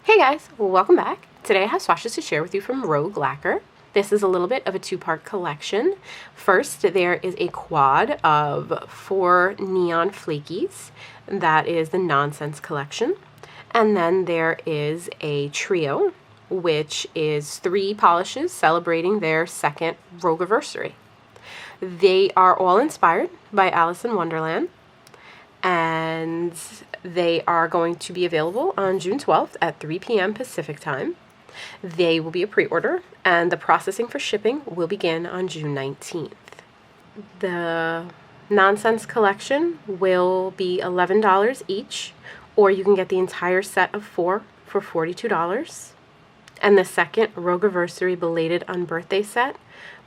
Hey guys, welcome back. Today I have swatches to share with you from Rogue Lacquer. This is a little bit of a two-part collection. First, there is a quad of 4 neon flakies. That is the Nonsense collection. And then there is a trio, which is 3 polishes celebrating their second Rogueaversary. They are all inspired by Alice in Wonderland, and they are going to be available on June 12th at 3 p.m. Pacific time. They will be a pre-order, and the processing for shipping will begin on June 19th. The Nonsense collection will be $11 each, or you can get the entire set of 4 for $42. And the second Rogueaversary Belated Unbirthday set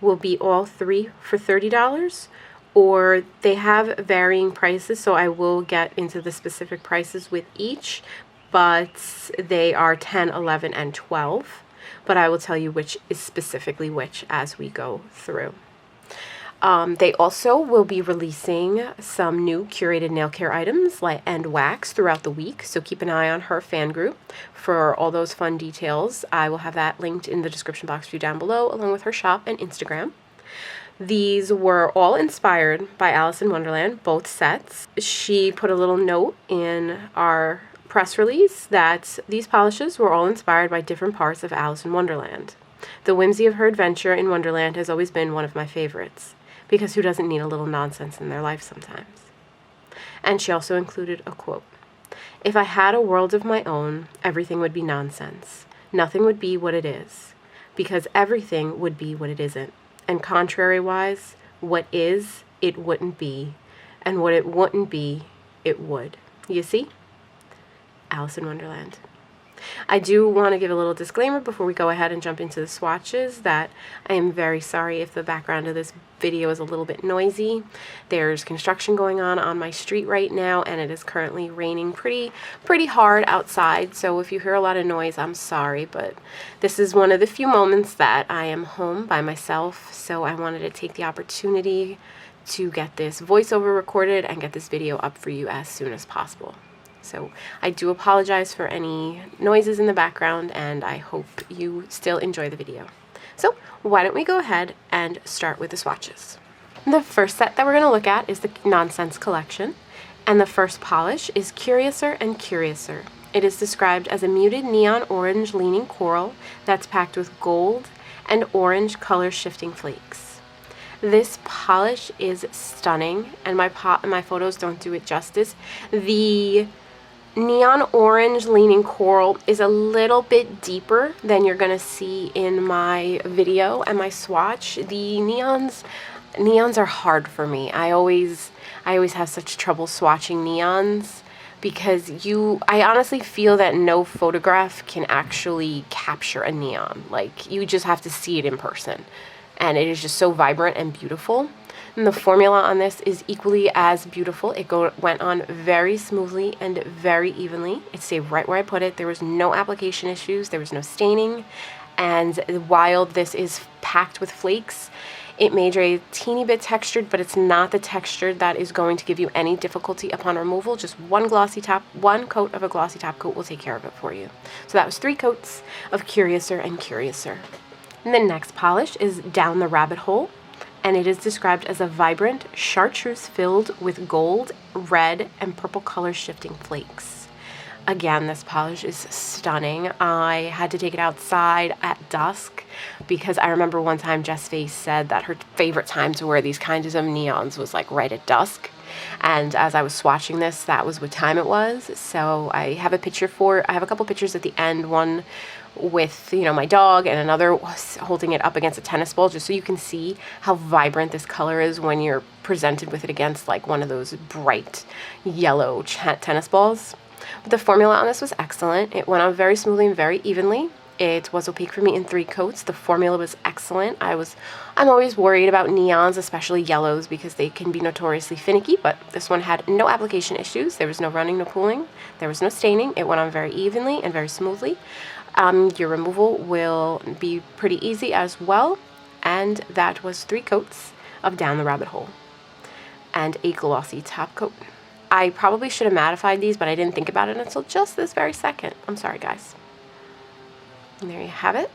will be all 3 for $30, or they have varying prices, so I will get into the specific prices with each, but they are 10, 11, and 12, but I will tell you which is specifically which as we go through. They also will be releasing some new curated nail care items and wax throughout the week, so keep an eye on her fan group for all those fun details. I will have that linked in the description box for you down below, along with her shop and Instagram. These were all inspired by Alice in Wonderland, both sets. She put a little note in our press release that these polishes were all inspired by different parts of Alice in Wonderland. The whimsy of her adventure in Wonderland has always been one of my favorites, because who doesn't need a little nonsense in their life sometimes? And she also included a quote. "If I had a world of my own, everything would be nonsense. Nothing would be what it is, because everything would be what it isn't. And contrary-wise, what is, it wouldn't be, and what it wouldn't be, it would." You see? Alice in Wonderland. I do want to give a little disclaimer before we go ahead and jump into the swatches that I am very sorry if the background of this video is a little bit noisy. There's construction going on my street right now, and it is currently raining pretty hard outside, so if you hear a lot of noise, I'm sorry, but this is one of the few moments that I am home by myself, so I wanted to take the opportunity to get this voiceover recorded and get this video up for you as soon as possible. So I do apologize for any noises in the background, and I hope you still enjoy the video. So why don't we go ahead and start with the swatches. The first set that we're going to look at is the Nonsense collection, and the first polish is Curiouser and Curiouser. It is described as a muted neon orange leaning coral that's packed with gold and orange color shifting flakes. This polish is stunning, and my photos don't do it justice. The neon orange leaning coral is a little bit deeper than you're gonna see in my video and my swatch. The neons are hard for me. I always have such trouble swatching neons because I honestly feel that no photograph can actually capture a neon. Like, you just have to see it in person, and it is just so vibrant and beautiful. And the formula on this is equally as beautiful. It went on very smoothly and very evenly. It stayed right where I put it. There was no application issues. There was no staining. And while this is packed with flakes, it made a teeny bit textured, but it's not the texture that is going to give you any difficulty upon removal. Just one coat of a glossy top coat will take care of it for you. So that was 3 coats of Curiouser and Curiouser. And the next polish is Down the Rabbit Hole, and it is described as a vibrant chartreuse filled with gold, red, and purple color shifting flakes. Again, this polish is stunning. I had to take it outside at dusk because I remember one time Jess Face said that her favorite time to wear these kinds of neons was like right at dusk. And as I was swatching this, that was what time it was. So I have a couple pictures at the end, one with, my dog, and another holding it up against a tennis ball, just so you can see how vibrant this color is when you're presented with it against like one of those bright yellow tennis balls. But the formula on this was excellent. It went on very smoothly and very evenly. It was opaque for me in 3 coats. The formula was excellent. I'm always worried about neons, especially yellows, because they can be notoriously finicky, but this one had no application issues. There was no running, no pooling. There was no staining. It went on very evenly and very smoothly. Your removal will be pretty easy as well. And that was 3 coats of Down the Rabbit Hole and a glossy top coat. I probably should have mattified these, but I didn't think about it until just this very second. I'm sorry, guys. And there you have it.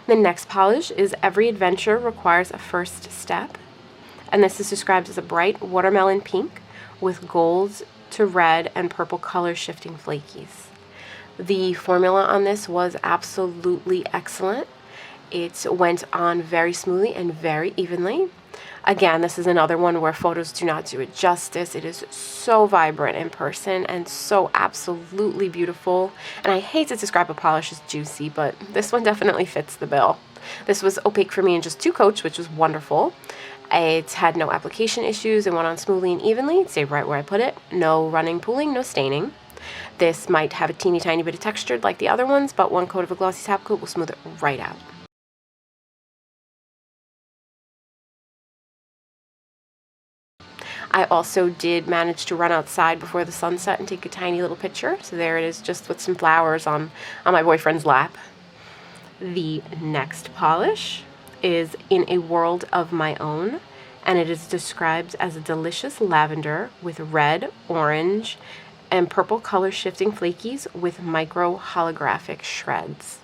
The next polish is Every Adventure Requires a First Step. And this is described as a bright watermelon pink with gold to red and purple color shifting flakies. The formula on this was absolutely excellent. It went on very smoothly and very evenly. Again, this is another one where photos do not do it justice. It is so vibrant in person and so absolutely beautiful. And I hate to describe a polish as juicy, but this one definitely fits the bill. This was opaque for me in just 2 coats, which was wonderful. It had no application issues. It went on smoothly and evenly. It stayed right where I put it. No running, pooling, no staining. This might have a teeny tiny bit of texture like the other ones, but 1 coat of a glossy top coat will smooth it right out. I also did manage to run outside before the sunset and take a tiny little picture. So there it is, just with some flowers on my boyfriend's lap. The next polish is In a World of My Own, and it is described as a delicious lavender with red, orange, and purple color shifting flakies with micro holographic shreds.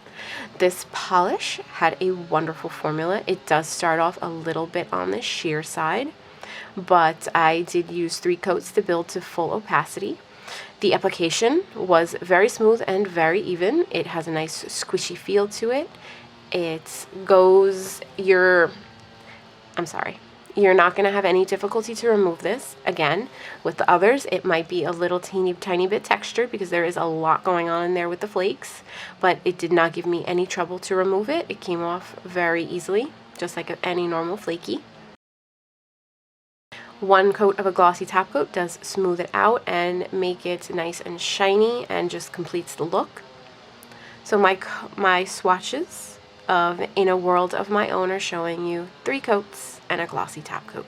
This polish had a wonderful formula. It does start off a little bit on the sheer side, but I did use 3 coats to build to full opacity. The application was very smooth and very even. It has a nice squishy feel to it. You're not going to have any difficulty to remove this. Again, with the others, it might be a little tiny bit textured because there is a lot going on in there with the flakes, but it did not give me any trouble to remove it. It came off very easily, just like any normal flaky. 1 coat of a glossy top coat does smooth it out and make it nice and shiny and just completes the look. So my swatches of In a World of My Own are showing you 3 coats and a glossy top coat.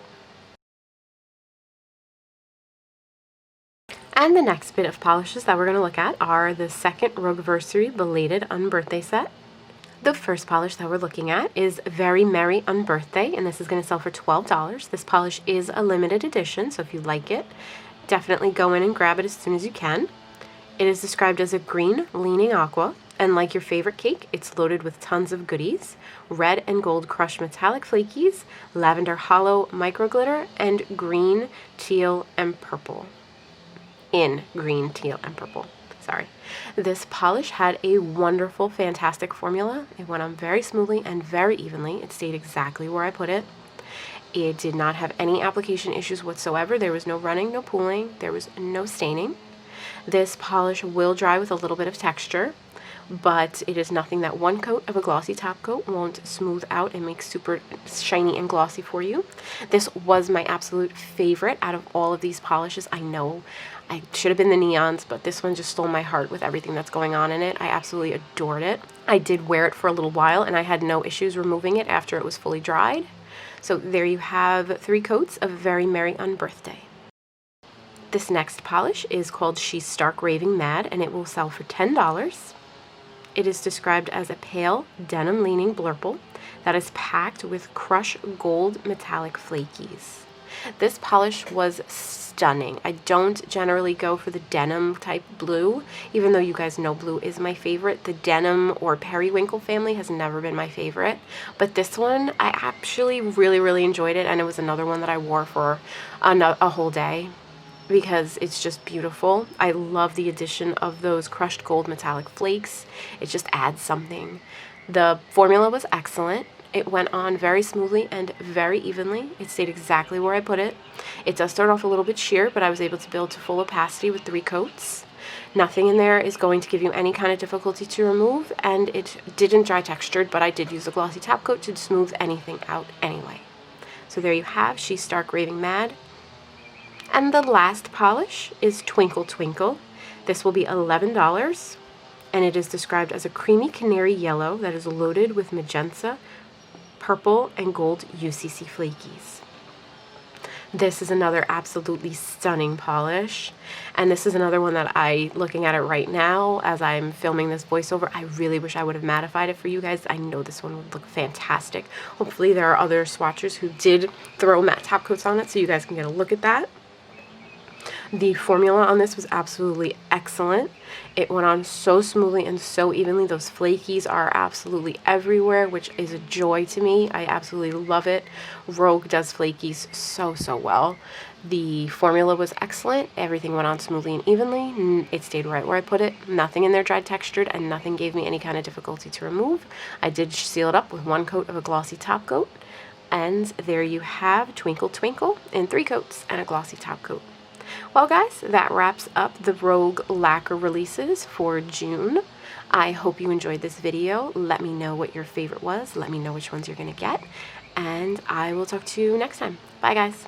And the next bit of polishes that we're going to look at are the second Rogueaversary Belated Unbirthday set. The first polish that we're looking at is Very Merry Unbirthday, and this is going to sell for $12. This polish is a limited edition, so if you like it, definitely go in and grab it as soon as you can. It is described as a green leaning aqua, and like your favorite cake, it's loaded with tons of goodies: red and gold crushed metallic flakies, lavender hollow micro glitter, and green, teal, and purple. In green, teal, and purple. Sorry. This polish had a wonderful, fantastic formula. It went on very smoothly and very evenly. It stayed exactly where I put it. It did not have any application issues whatsoever. There was no running, no pooling. There was no staining. This polish will dry with a little bit of texture, but it is nothing that 1 coat of a glossy top coat won't smooth out and make super shiny and glossy for you. This was my absolute favorite out of all of these polishes. I know I should have been the neons, but this one just stole my heart with everything that's going on in it. I absolutely adored it. I did wear it for a little while, and I had no issues removing it after it was fully dried. So there you have 3 coats of Very Merry Unbirthday. This next polish is called She's Stark Raveing Mad, and it will sell for $10. It is described as a pale denim leaning blurple that is packed with crushed gold metallic flakies. This polish was stunning. I don't generally go for the denim type blue, even though you guys know blue is my favorite. The denim or periwinkle family has never been my favorite, but this one I actually really enjoyed it, and it was another one that I wore for a whole day because it's just beautiful. I love the addition of those crushed gold metallic flakes. It just adds something. The formula was excellent. It went on very smoothly and very evenly. It stayed exactly where I put it. It does start off a little bit sheer, but I was able to build to full opacity with 3 coats. Nothing in there is going to give you any kind of difficulty to remove, and it didn't dry textured, but I did use a glossy top coat to smooth anything out anyway. So there you have She's Stark Raveing Mad. And the last polish is Twinkle Twinkle. This will be $11, and it is described as a creamy canary yellow that is loaded with magenta, purple, and gold UCC flakies. This is another absolutely stunning polish, and this is another one that looking at it right now as I'm filming this voiceover, I really wish I would have mattified it for you guys. I know this one would look fantastic. Hopefully there are other swatchers who did throw matte top coats on it so you guys can get a look at that. The formula on this was absolutely excellent. It went on so smoothly and so evenly. Those flakies are absolutely everywhere, which is a joy to me. I absolutely love it. Rogue does flakies so well. The formula was excellent. Everything went on smoothly and evenly. It stayed right where I put it. Nothing in there dried textured, and nothing gave me any kind of difficulty to remove. I did seal it up with 1 coat of a glossy top coat. And there you have Twinkle Twinkle in 3 coats and a glossy top coat. Well guys, that wraps up the Rogue Lacquer releases for June. I hope you enjoyed this video. Let me know what your favorite was. Let me know which ones you're going to get. And I will talk to you next time. Bye guys.